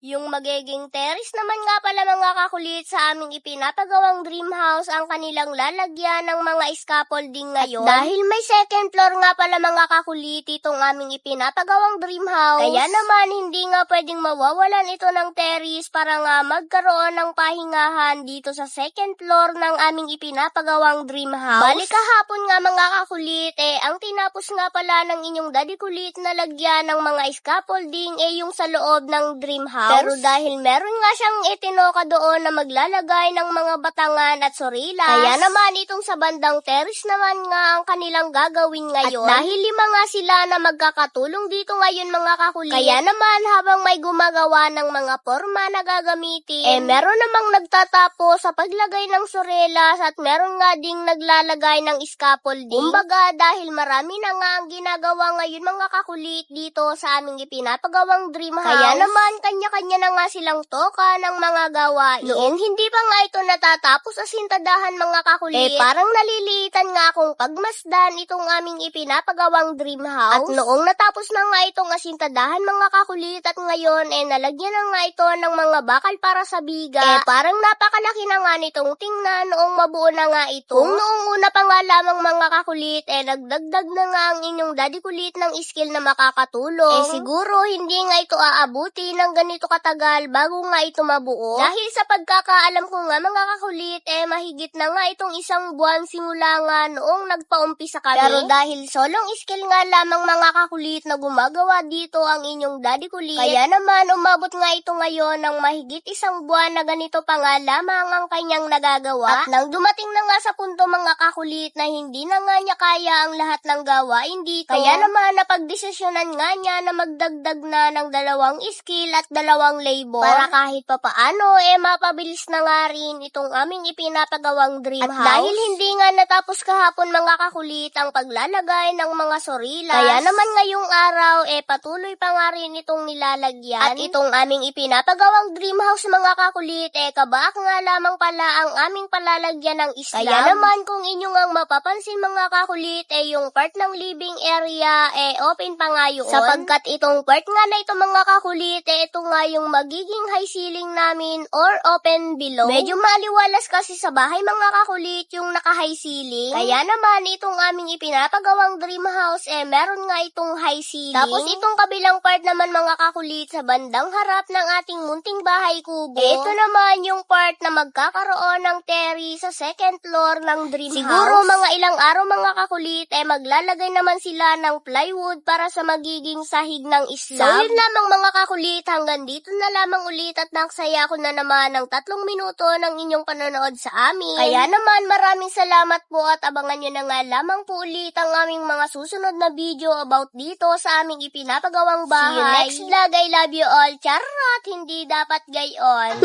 Yung magiging terrace naman nga pala mga kakulit sa aming ipinapagawang dream house ang kanilang lalagyan ng mga scaffolding ngayon. At dahil may second floor nga pala mga kakulit itong aming ipinapagawang dream house, kaya naman hindi nga pwedeng mawawalan ito ng terrace para nga magkaroon ng pahingahan dito sa second floor ng aming ipinapagawang dream house. Bali kahapon nga mga kakulit, ang tinapos nga pala ng inyong daddy kulit na lagyan ng mga scaffolding yung sa loob ng dream house. Pero dahil meron nga siyang itinoka doon na maglalagay ng mga batangan at sorilas, kaya naman itong sa bandang terrace naman nga ang kanilang gagawin ngayon. At dahil 5 nga sila na magkakatulong dito ngayon mga kakulit, kaya naman habang may gumagawa ng mga forma na gagamitin, meron namang nagtatapos sa paglagay ng sorilas at meron nga ding naglalagay ng scaffolding. Kumbaga dahil marami na nga ang ginagawa ngayon mga kakulit dito sa aming ipinapagawang dream house, kaya naman kanya-kanya na nga silang toka ng mga gawain. Noong hindi pa nga ito natatapos sa sintadahan mga kakulit, parang naliliitan nga akong pagmasdan itong aming ipinapagawang dream house. At noong natapos na nga itong asintadahan mga kakulit at ngayon nalagyan na nga ito ng mga bakal para sa biga, parang napakalaki na nga nitong tingnan noong mabuo na nga ito. Kung noong una pa nga lamang mga kakulit, nagdagdag na nga ang inyong daddy kulit ng skill na makakatulong, siguro hindi nga ito aabuti ng ganito katagal bago nga ito mabuo. Dahil sa pagkakaalam ko nga mga kakulit, mahigit na nga itong 1 buwan simula nga noong nagpaumpisa kami. Pero dahil solong skill nga lamang mga kakulit na gumagawa dito ang inyong daddy kulit, kaya naman umabot nga ito ngayon ng mahigit 1 buwan na ganito pa nga lamang ang kanyang nagagawa. At nang dumating na nga sa punto mga kakulit na hindi na nga niya kaya ang lahat ng gawain dito, kaya naman napagdesisyonan nga niya na magdagdag na ng 2 skill at 2 labor para kahit papaano mapabilis na nga rin itong aming ipinapagawang dream house. At dahil hindi nga natapos kahapon mga kakulit ang paglalagay ng mga sorilas, kaya naman ngayong araw patuloy pa nga rin itong nilalagyan. At itong aming ipinapagawang dream house mga kakulit kabaak nga lamang pala ang aming palalagyan ng slab. Kaya naman kung inyo ngang mapapansin mga kakulit yung part ng living area open pa nga yun. Sapagkat itong part nga na ito mga kakulit ito nga yung magiging high ceiling namin or open below. Medyo maliwalas kasi sa bahay mga kakulit yung naka-high ceiling. Kaya naman itong aming ipinapagawang dream house meron nga itong high ceiling. Tapos itong kabilang part naman mga kakulit sa bandang harap ng ating munting bahay kubo, ito naman yung part na magkakaroon ng terrace sa second floor ng dream house. Siguro mga ilang araw mga kakulit maglalagay naman sila ng plywood para sa magiging sahig ng slab. So yun lamang mga kakulit, hanggang dito na lamang ulit at naksaya ko na naman ng 3 minuto ng inyong panonood sa amin. Kaya naman maraming salamat po at abangan nyo na nga lamang po ulit ang aming mga susunod na video about dito sa aming ipinapagawang bahay. See you next vlog. I love you all. Charot! Hindi dapat gayon.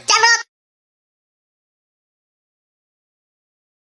Charot!